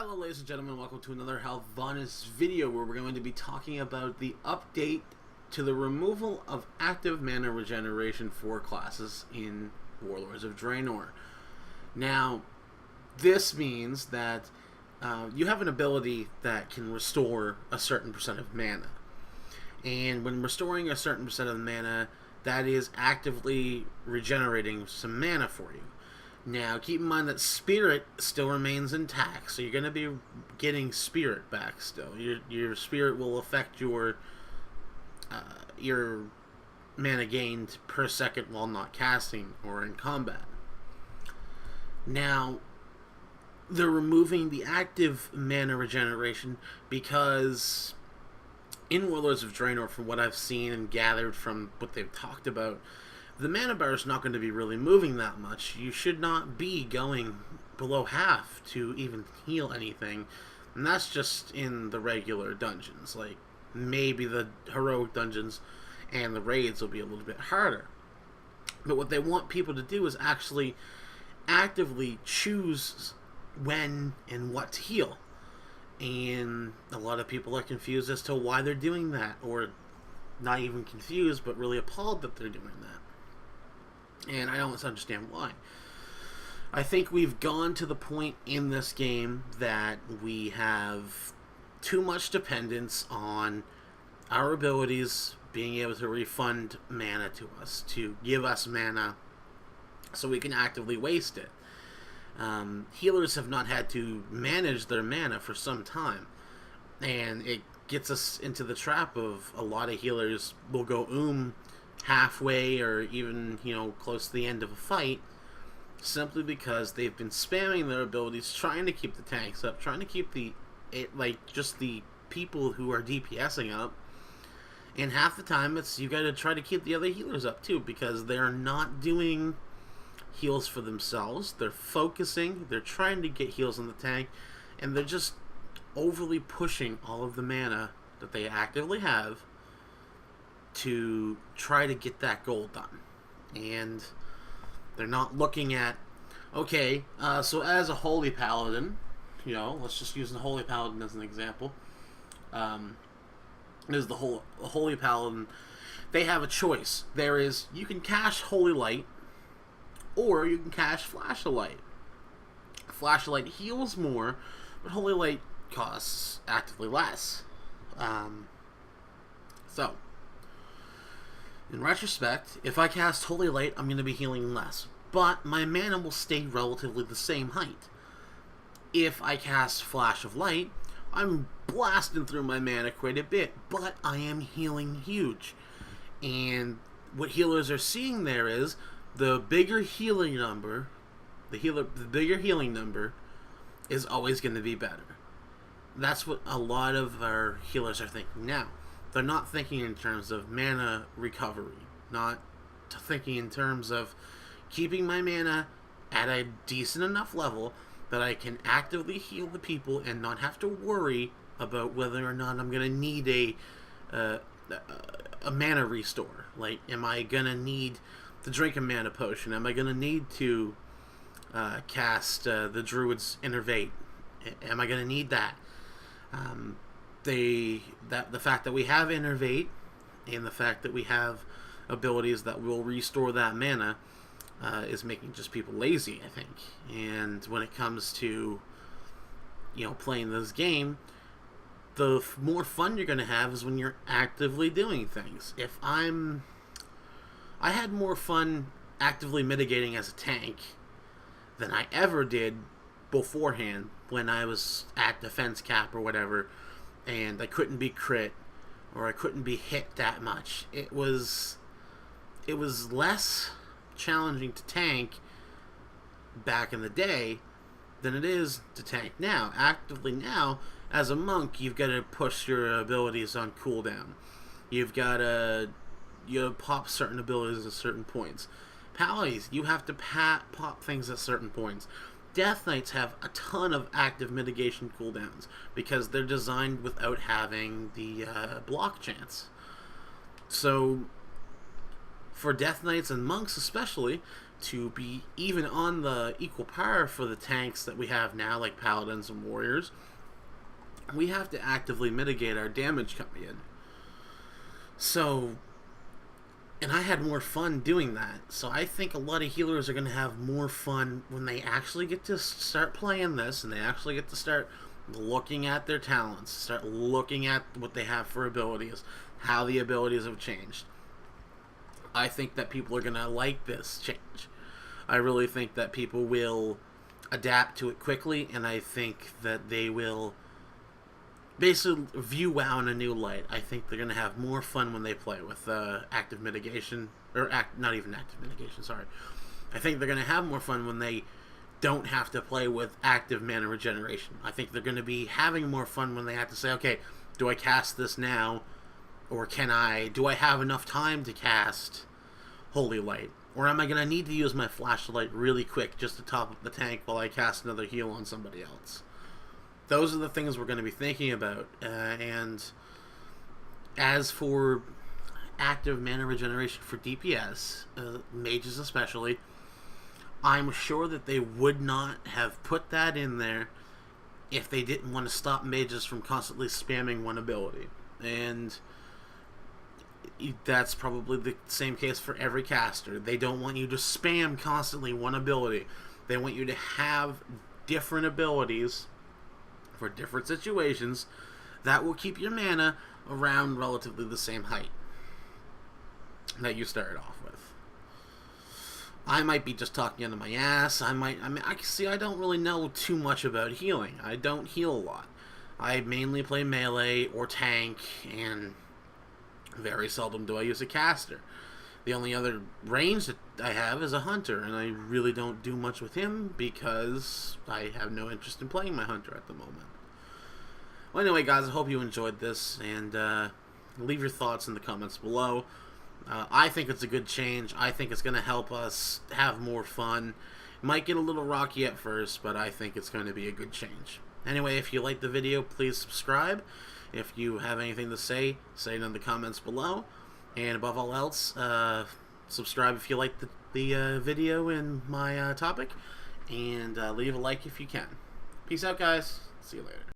Hello ladies and gentlemen, welcome to another Health Bonus video where we're going to be talking about the update to the removal of active mana regeneration for classes in Warlords of Draenor. Now, this means that you have an ability that can restore a certain percent of mana. And when restoring a certain percent of mana, that is actively regenerating some mana for you. Now, keep in mind that Spirit still remains intact, so you're going to be getting Spirit back still. Your Spirit will affect your mana gained per second while not casting or in combat. Now, they're removing the active mana regeneration because in Warlords of Draenor, from what I've seen and gathered from what they've talked about, the mana bar is not going to be really moving that much. You should not be going below half to even heal anything. And that's just in the regular dungeons. Like, maybe the heroic dungeons and the raids will be a little bit harder. But what they want people to do is actually actively choose when and what to heal. And a lot of people are confused as to why they're doing that. Or not even confused, but really appalled that they're doing that. And I don't understand why. I think we've gone to the point in this game that we have too much dependence on our abilities being able to refund mana to us, to give us mana so we can actively waste it. Healers have not had to manage their mana for some time, and it gets us into the trap of a lot of healers will go halfway or even, close to the end of a fight simply because they've been spamming their abilities, trying to keep the tanks up, trying to keep the people who are DPSing up, and half the time you got to try to keep the other healers up too, because they're not doing heals for themselves. They're focusing, they're trying to get heals in the tank, and they're just overly pushing all of the mana that they actively have to try to get that goal done. And they're not looking at, okay, so as a Holy Paladin, let's just use the Holy Paladin as an example. There's the Holy Paladin. They have a choice. You can cast Holy Light, or you can cast Flash of Light. Flash of Light heals more, but Holy Light costs actively less. So, in retrospect, if I cast Holy Light, I'm going to be healing less, but my mana will stay relatively the same height. If I cast Flash of Light, I'm blasting through my mana quite a bit, but I am healing huge. And what healers are seeing there is the bigger healing number, the bigger healing number is always going to be better. That's what a lot of our healers are thinking now. They're not thinking in terms of mana recovery, not thinking in terms of keeping my mana at a decent enough level that I can actively heal the people and not have to worry about whether or not I'm going to need a mana restore. Like, am I going to need to drink a mana potion? Am I going to need to cast the Druid's Innervate? Am I going to need that? The fact that we have Innervate and the fact that we have abilities that will restore that mana is making just people lazy, I think. And when it comes to playing this game, the more fun you're going to have is when you're actively doing things. I had more fun actively mitigating as a tank than I ever did beforehand when I was at defense cap or whatever, and I couldn't be crit or I couldn't be hit that much. It was less challenging to tank back in the day than it is to tank now. Actively now, as a monk, you've got to push your abilities on cooldown. You've got to pop certain abilities at certain points. Pallies, you have to pop things at certain points. Death Knights have a ton of active mitigation cooldowns because they're designed without having the block chance. So, for Death Knights and monks especially, to be even on the equal par for the tanks that we have now, like paladins and warriors, we have to actively mitigate our damage coming in. So, and I had more fun doing that. So I think a lot of healers are going to have more fun when they actually get to start playing this, and they actually get to start looking at their talents, start looking at what they have for abilities, how the abilities have changed. I think that people are going to like this change. I really think that people will adapt to it quickly, and I think that they will basically view WoW in a new light. I think they're going to have more fun when they play with active mitigation, or not even active mitigation, sorry. I think they're going to have more fun when they don't have to play with active mana regeneration. I think they're going to be having more fun when they have to say, okay, do I cast this now, or do I have enough time to cast Holy Light? Or am I going to need to use my flashlight really quick just to top up the tank while I cast another heal on somebody else? Those are the things we're going to be thinking about. And as for active mana regeneration for DPS, mages especially, I'm sure that they would not have put that in there if they didn't want to stop mages from constantly spamming one ability. And that's probably the same case for every caster. They don't want you to spam constantly one ability. They want you to have different abilities for different situations that will keep your mana around relatively the same height that you started off with. I might be just talking out of my ass. I don't really know too much about healing. I don't heal a lot. I mainly play melee or tank, and very seldom do I use a caster. The only other range that I have is a hunter, and I really don't do much with him because I have no interest in playing my hunter at the moment. Well, anyway, guys, I hope you enjoyed this, and leave your thoughts in the comments below. I think it's a good change. I think it's going to help us have more fun. It might get a little rocky at first, but I think it's going to be a good change. Anyway, if you liked the video, please subscribe. If you have anything to say it in the comments below. And above all else, subscribe if you like the video and my topic. And leave a like if you can. Peace out, guys. See you later.